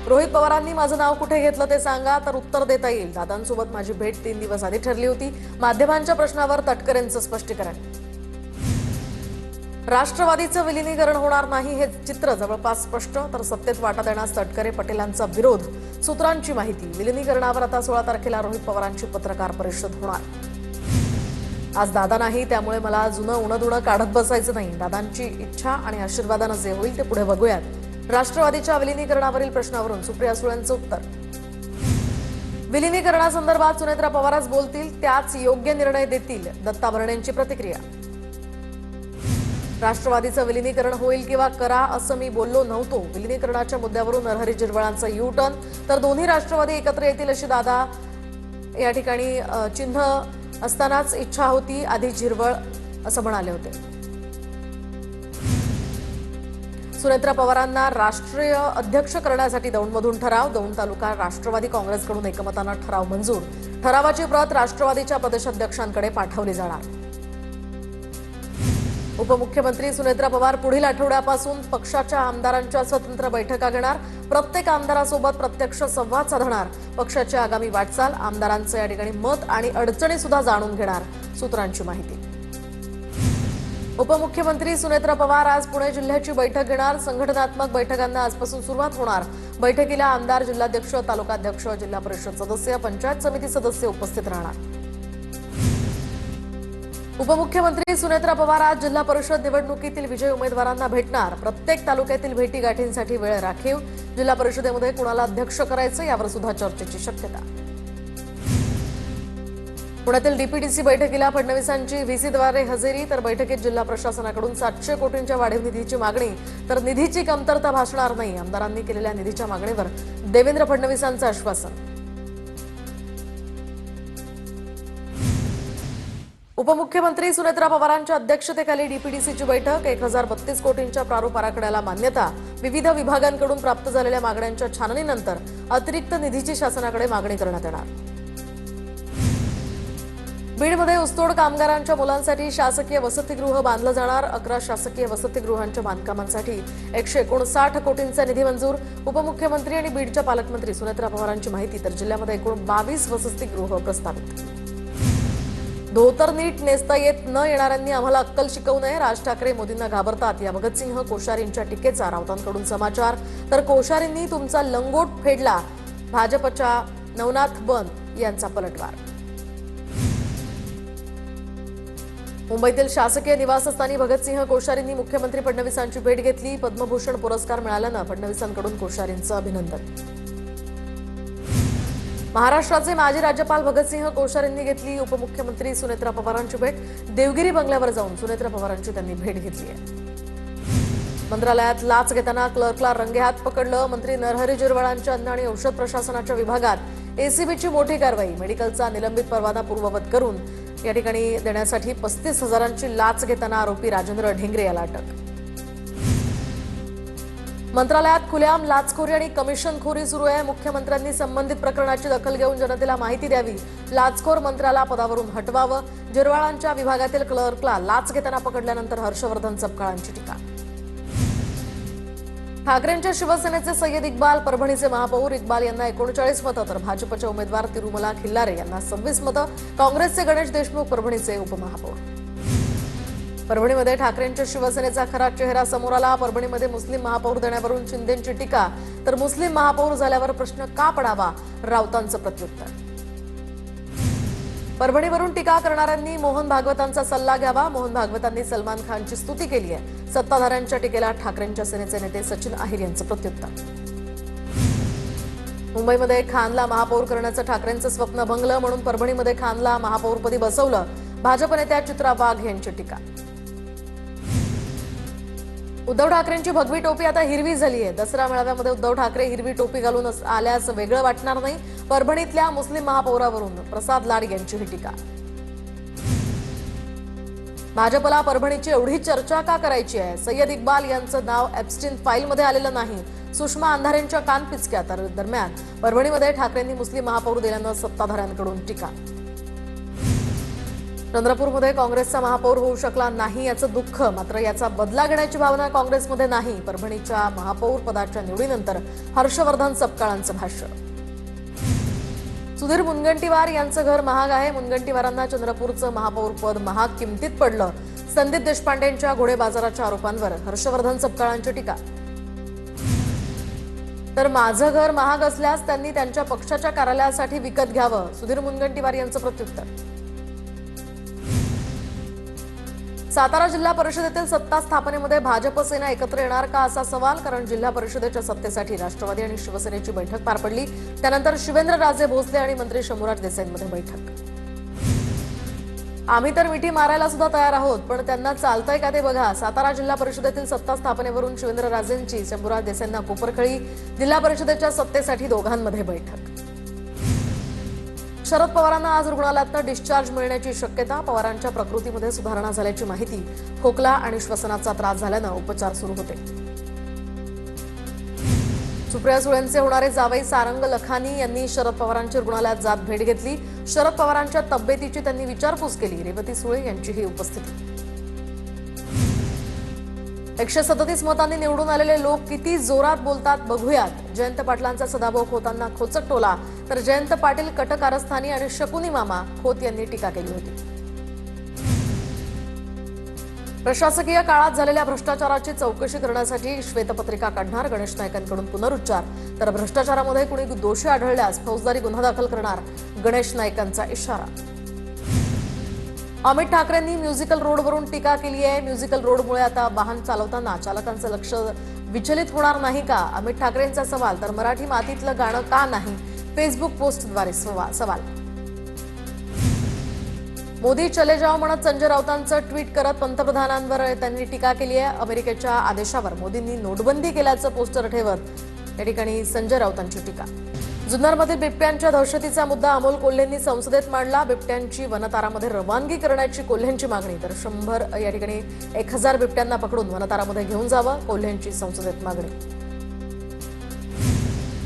रोहित पवारांनी माझं नाव कुठे घेतलं ते सांगा तर उत्तर देता येईल। दादांसोबत माझी भेट 3 दिवस आधी ठरली होती। माध्यमांच्या प्रश्नावर तटकरेंचं स्पष्टीकरण। राष्ट्रवादीचं विलीनीकरण होणार नाही हे चित्र जवळपास स्पष्ट, तर सत्तेत वाटा देण्यास तटकरे पटेलांचा विरोध। सूत्रांची माहिती, विलीनीकरणावर आता 16 तारखेला रोहित पवारांची पत्रकार परिषद होणार। आज दादा नाही, त्यामुळे मला जुनं उणं काढत बसायचं नाही। दादांची इच्छा आणि आशीर्वादानं जे होईल ते पुढे बघूयात। राष्ट्रवादीच्या विलीनीकरणावरील प्रश्नावरून सुप्रिया सुळेंचं उत्तर। विलीनीकरणासंदर्भात सुनेत्रा पवारच बोलतील, त्याच योग्य निर्णय देतील, दत्ता भरणेंची प्रतिक्रिया। राष्ट्रवादीचं विलीनीकरण होईल किंवा करा असं मी बोललो नव्हतो। विलीनीकरणाच्या मुद्द्यावरून नरहरी झिरवळांचा यू टर्न, तर दोन्ही राष्ट्रवादी एकत्र येतील अशी दादा या ठिकाणी चिन्ह असतानाच इच्छा होती, आधी झिरवळ असं म्हणाले होते। सुनेत्रा पवारांना राष्ट्रीय अध्यक्ष करण्यासाठी दौंडमधून ठराव। दौंड तालुका राष्ट्रवादी काँग्रेसकडून एकमतानं ठराव मंजूर। ठरावाची प्रत राष्ट्रवादीच्या प्रदेशाध्यक्षांकडे पाठवली जाणार। उपमुख्यमंत्री सुनेत्रा पवार पुढील आठवड्यापासून पक्षाच्या आमदारांच्या स्वतंत्र बैठका घेणार। प्रत्येक आमदारासोबत प्रत्यक्ष संवाद साधणार। पक्षाची आगामी वाटचाल, आमदारांचं या ठिकाणी मत आणि अडचणी सुद्धा जाणून घेणार। सूत्रांची माहिती, उपमुख्यमंत्री सुनेत्रा पवार आज पुणे जिल्ह्याची बैठक घेणार। संघटनात्मक बैठकांना आजपासून सुरुवात होणार। बैठकीला आमदार, जिल्हाध्यक्ष, तालुकाध्यक्ष, जिल्हा परिषद सदस्य, पंचायत समिती सदस्य उपस्थित राहणार। उपमुख्यमंत्री सुनेत्रा पवार आज जिल्हा परिषद निवडणुकीतील विजयी उमेदवारांना भेटणार। प्रत्येक तालुक्यातील भेटीगाठींसाठी वेळ राखीव। जिल्हा परिषदेमध्ये कुणाला अध्यक्ष करायचं यावर सुद्धा चर्चेची शक्यता। पुण्यातील डीपीडीसी बैठकीला फडणवीसांची व्हीसीद्वारे हजेरी, तर बैठकीत जिल्हा प्रशासनाकडून 700 कोटींच्या वाढीव निधीची मागणी, तर निधीची कमतरता भासणार नाही। आमदारांनी केलेल्या निधीच्या मागणीवर देवेंद्र फडणवीसांचं आश्वासन। उपमुख्यमंत्री सुनेत्रा पवारांच्या अध्यक्षतेखाली डीपीडीसीची बैठक। 1032 कोटींच्या प्रारूप आराखड्याला मान्यता। विविध विभागांकडून प्राप्त झालेल्या मागण्यांच्या छाननीनंतर अतिरिक्त निधीची शासनाकडे मागणी करण्यात येणार। बीडमध्ये ऊसतोड कामगारांच्या मुलांसाठी शासकीय वसतिगृह बांधलं जाणार। 11 शासकीय वसतिगृहांच्या बांधकामांसाठी 159 कोटींचा निधी मंजूर। उपमुख्यमंत्री आणि बीडच्या पालकमंत्री सुनेत्रा पवारांची माहिती, तर जिल्ह्यामध्ये एकूण 22 वसतिगृह प्रस्तावित। धोतर नीट नेसता येत न येणाऱ्यांनी आम्हाला अक्कल शिकवू नये, राज ठाकरे मोदींना घाबरतात या भगतसिंह कोश्यारींच्या टीकेचा राऊतांकडून समाचार। तर कोश्यारींनी तुमचा लंगोट फेडला, भाजपच्या नवनाथ बन यांचा पलटवार। मुंबईतील शासकीय निवासस्थानी भगतसिंह कोश्यारींनी मुख्यमंत्री फडणवीसांची भेट घेतली। पद्मभूषण पुरस्कार मिळाल्यानं फडणवीसांकडून कोश्यारींचं अभिनंदन। महाराष्ट्राचे माजी राज्यपाल भगतसिंह कोश्यारींनी घेतली उपमुख्यमंत्री सुनेत्रा पवारांची भेट। देवगिरी बंगल्यावर जाऊन सुनेत्रा पवारांची त्यांनी भेट घेतली आहे। मंत्रालयात लाच घेताना क्लर्कला रंगेहात पकडलं। मंत्री नरहरी झिरवळांच्या अन्न आणि औषध प्रशासनाच्या विभागात एसीबीची मोठी कारवाई। मेडिकलचा निलंबित परवाना पूर्ववत करून या ठिकाणी देण्यासाठी 35,000ची लाच घेताना आरोपी राजेंद्र ढेंगरे याला अटक। मंत्रालयात खुलेआम लाचखोरी आणि कमिशनखोरी सुरू आहे। मुख्यमंत्र्यांनी संबंधित प्रकरणाची दखल घेऊन जनतेला माहिती द्यावी। लाचखोर मंत्र्याला पदावरून हटवावं। झिरवळांच्या विभागातील क्लर्कला लाच घेताना पकडल्यानंतर हर्षवर्धन सपकाळांची टीका। ठाकरेंच्या शिवसेनेचे सय्यद इक्बाल, परभणीचे महापौर इक्बाल यांना 39 मतं, तर भाजपच्या उमेदवार तिरुमला खिल्लारे यांना 26 मतं। काँग्रेसचे गणेश देशमुख परभणीचे उपमहापौर। परभणीमध्ये ठाकरेंच्या शिवसेनेचा खरा चेहरा समोर आला। परभणीमध्ये मुस्लिम महापौर देण्यावरून शिंदेंची टीका, तर मुस्लिम महापौर झाल्यावर प्रश्न का पडावा, राऊतांचं प्रत्युत्तर। परभणीवरून टीका करणाऱ्यांनी मोहन भागवतांचा सल्ला घ्यावा। मोहन भागवतांनी सलमान खानची स्तुती केली आहे। सत्ताधाऱ्यांच्या टीकेला ठाकरेंच्या सेनेचे नेते सचिन अहिर यांचं प्रत्युत्तर। मुंबईमध्ये खानला महापौर करण्याचं ठाकरेंचं स्वप्न भंगलं, म्हणून परभणीमध्ये खानला महापौरपदी बसवलं। भाजप नेत्या चित्रा वाघ यांची टीका। उद्धव ठाकरेंची भगवी टोपी आता हिरवी झाली आहे। दसरा मेळाव्यामध्ये उद्धव ठाकरे हिरवी टोपी घालून आल्यास वेगळं वाटणार नाही। परभणीतल्या मुस्लिम महापौरावरून प्रसाद लाड यांची ही टीका। भाजपला परभणीची एवढी चर्चा का करायची आहे? सय्यद इक्बाल यांचं नाव एप्स्टीन फाईलमध्ये आलेलं नाही। सुषमा अंधारेंच्या कानपिचक्या। तर दरम्यान परभणीमध्ये ठाकरेंनी मुस्लिम महापौर दिल्यानं सत्ताधाऱ्यांकडून टीका। चंद्रपूरमध्ये काँग्रेसचा महापौर होऊ शकला नाही याचं दुःख, मात्र याचा बदला घेण्याची भावना काँग्रेसमध्ये नाही. परभणीच्या महापौर पदाच्या निवडीनंतर हर्षवर्धन सपकाळांचं भाष्य. सुधीर मुनगंटीवार यांचं घर महाग आहे. मुनगंटीवारांना चंद्रपूरचं महापौर पद महाग किमतीत पडलं. संदीप देशपांडेंच्या घोडे बाजाराच्या आरोपांवर हर्षवर्धन सपकाळांची टीका. तर माझं घर महाग असल्यास त्यांनी त्यांच्या पक्षाच्या कार्यालयासाठी विकत घ्यावं, सुधीर मुनगंटीवार यांचं प्रत्युत्तर. सातारा जिल्हा परिषदेतील सत्ता स्थापनेमध्ये भाजप सेना एकत्र येणार का असा सवाल. कारण जिल्हा परिषदेच्या सत्तेसाठी राष्ट्रवादी आणि शिवसेनेची बैठक पार पडली. त्यानंतर शिवेंद्रराजे भोसले आणि मंत्री शंभूराज देसाईंमध्ये बैठक. आम्ही तर मिठी मारायला सुद्धा तयार आहोत, पण त्यांना चालतंय का ते बघा. सातारा जिल्हा परिषदेतील सत्ता स्थापनेवरून शिवेंद्रराजेंची शंभूराज देसाईंना कोपरखळी. जिल्हा परिषदेच्या सत्तेसाठी दोघांमध्ये बैठक. शरद पवारांना आज रुग्णालयातून डिस्चार्ज मिळण्याची शक्यता. पवारांच्या प्रकृतीमध्ये सुधारणा झाल्याची माहिती. खोकला आणि श्वसनाचा त्रास झाल्यानं उपचार सुरू होते. सुप्रिया सुळेंचे होणारे जावई सारंग लखानी यांनी शरद पवारांची रुग्णालयात जात भेट घेतली. शरद पवारांच्या तब्येतीची त्यांनी विचारपूस केली. रेवती सुळे यांचीही उपस्थिती. 137 मतांनी निवडून आलेले लोक किती जोरात बोलतात बघूयात. जयंत पाटलांचा सदाभाऊ खोतांना खोचक टोला, तर जयंत पाटील कटकारस्थानी आणि शकुनी मामा खोत यांनी टीका केली होती. प्रशासकीय काळात झालेल्या भ्रष्टाचाराची चौकशी करण्यासाठी श्वेतपत्रिका काढणार. गणेश नाईकांकडून पुनरुच्चार. तर भ्रष्टाचारामध्ये कुणी दोषी आढळल्यास फौजदारी गुन्हा दाखल करणार, गणेश नाईकांचा इशारा. अमित ठाकरेंनी म्युझिकल रोडवरून टीका केली आहे. म्युझिकल रोडमुळे आता वाहन चालवताना चालकांचं लक्ष विचलित होणार नाही का, अमित ठाकरेंचा सवाल. तर मराठी मातीतलं गाणं का नाही, फेसबुक पोस्टद्वारे सवाल. मोदी चले जाओ म्हणत संजय राऊतांचं ट्विट करत पंतप्रधानांवर त्यांनी टीका केली आहे. अमेरिकेच्या आदेशावर मोदींनी नोटबंदी केल्याचं पोस्टर ठेवत या ठिकाणी संजय राऊतांची टीका. जुन्नरमधील बिबट्यांच्या दहशतीचा मुद्दा अमोल कोल्हेंनी संसदेत मांडला. बिबट्यांची वनतारामध्ये रवानगी करण्याची कोल्हेंची मागणी. तर 100 या ठिकाणी 1000 बिबट्यांना पकडून वनतारामध्ये घेऊन जावं, कोल्हेंची संसदेत मागणी.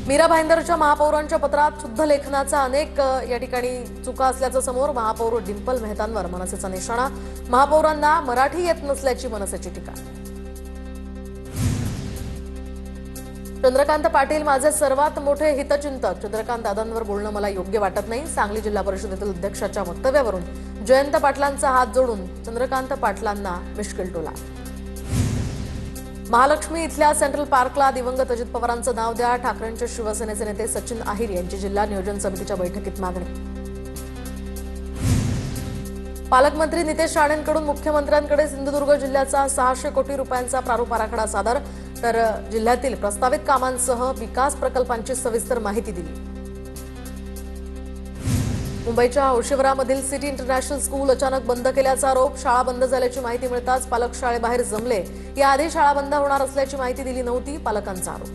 मीरा भाईंदरच्या महापौरांच्या पत्रात शुद्ध लेखनाचा अनेक या ठिकाणी चुका असल्याचं समोर. महापौर डिंपल मेहतांवर मनसेचा निशाणा. महापौरांना मराठी येत नसल्याची मनसेची टीका. चंद्रकांत पाटील माझे सर्वात मोठे हितचिंतक. चंद्रकांत दादांवर बोलणं मला योग्य वाटत नाही. सांगली जिल्हा परिषदेतील अध्यक्षाच्या वक्तव्यावरून जयंत पाटलांचा हात जोडून चंद्रकांत पाटलांना मिश्किल टोला. महालक्ष्मी इथल्या सेंट्रल पार्कला दिवंगत अजित पवारांचं नाव द्या. ठाकरेंचे शिवसेनेचे नेते सचिन अहिर यांची जिल्हा नियोजन समितीच्या बैठकीत मागणी. पालकमंत्री नितेश राणेंकडून मुख्यमंत्र्यांकडे सिंधुदुर्ग जिल्ह्याचा 600 कोटी रुपयांचा प्रारूप आराखडा सादर. तर जिल्ह्यातील प्रस्तावित कामांसह विकास प्रकल्पांची सविस्तर माहिती दिली. मुंबईच्या औशिवरामधील सिटी इंटरनॅशनल स्कूल अचानक बंद केल्याचा आरोप. शाळा बंद झाल्याची माहिती मिळताच पालक शाळेबाहेर जमले. याआधी शाळा बंद होणार असल्याची माहिती दिली नव्हती, पालकांचा आरोप.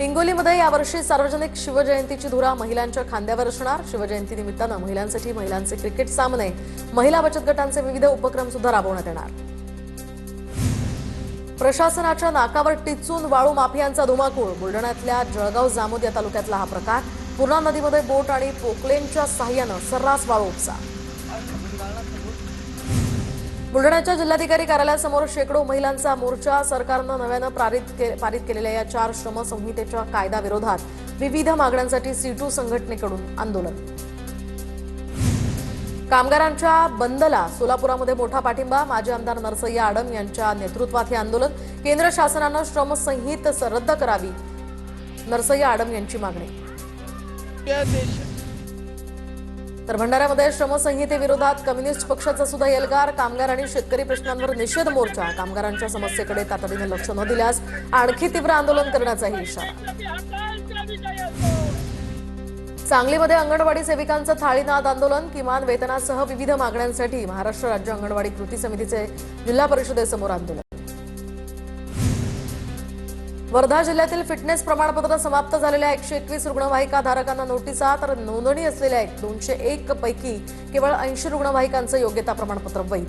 हिंगोलीमध्ये यावर्षी सार्वजनिक शिवजयंतीची धुरा महिलांच्या खांद्यावर असणार. शिवजयंती निमित्तानं महिलांसाठी महिलांचे क्रिकेट सामने, महिला बचत गटांचे विविध उपक्रम सुद्धा राबवण्यात येणार. प्रशासनाच्या नाकावर टिचून वाळू माफियांचा धुमाकूळ. बुलढाण्यातल्या जळगाव जामोद या तालुक्यातला हा प्रकार. पूर्णा नदीमध्ये बोट आणि पोकलेनच्या साह्यानं सर्रास वाळू उपसा. बुलढाण्याच्या जिल्हाधिकारी कार्यालयासमोर शेकडो महिलांचा मोर्चा. सरकारनं नव्यानं पारित केलेल्या या 4 श्रमसंहितेच्या कायदा विरोधात विविध मागण्यांसाठी C2 संघटनेकडून आंदोलन. कामगारांच्या बंदला सोलापुरामध्ये मोठा पाठिंबा. माजी आमदार नरसय्या आडम यांच्या नेतृत्वात हे आंदोलन. केंद्र शासनानं श्रमसंहिता रद्द करावी, नरसय्या आडम यांची मागणी. तर भंडाऱ्यामध्ये श्रमसंहितेविरोधात कम्युनिस्ट पक्षाचा सुद्धा एल्गार. कामगार आणि शेतकरी प्रश्नांवर निषेध मोर्चा. कामगारांच्या समस्येकडे तातडीने लक्ष न दिल्यास आणखी तीव्र आंदोलन करण्याचाही इशारा. सांगलीमध्ये अंगणवाडी सेविकांचं थाळीनाद आंदोलन. किमान वेतनासह विविध मागण्यांसाठी महाराष्ट्र राज्य अंगणवाडी कृती समितीचे जिल्हा परिषदेसमोर आंदोलन. वर्धा जिल्ह्यातील फिटनेस प्रमाणपत्र समाप्त झालेल्या 121 रुग्णवाहिका धारकांना नोटिसा. तर नोंदणी असलेल्या 201 पैकी केवळ 80 रुग्णवाहिकांचं योग्यता प्रमाणपत्र वैध.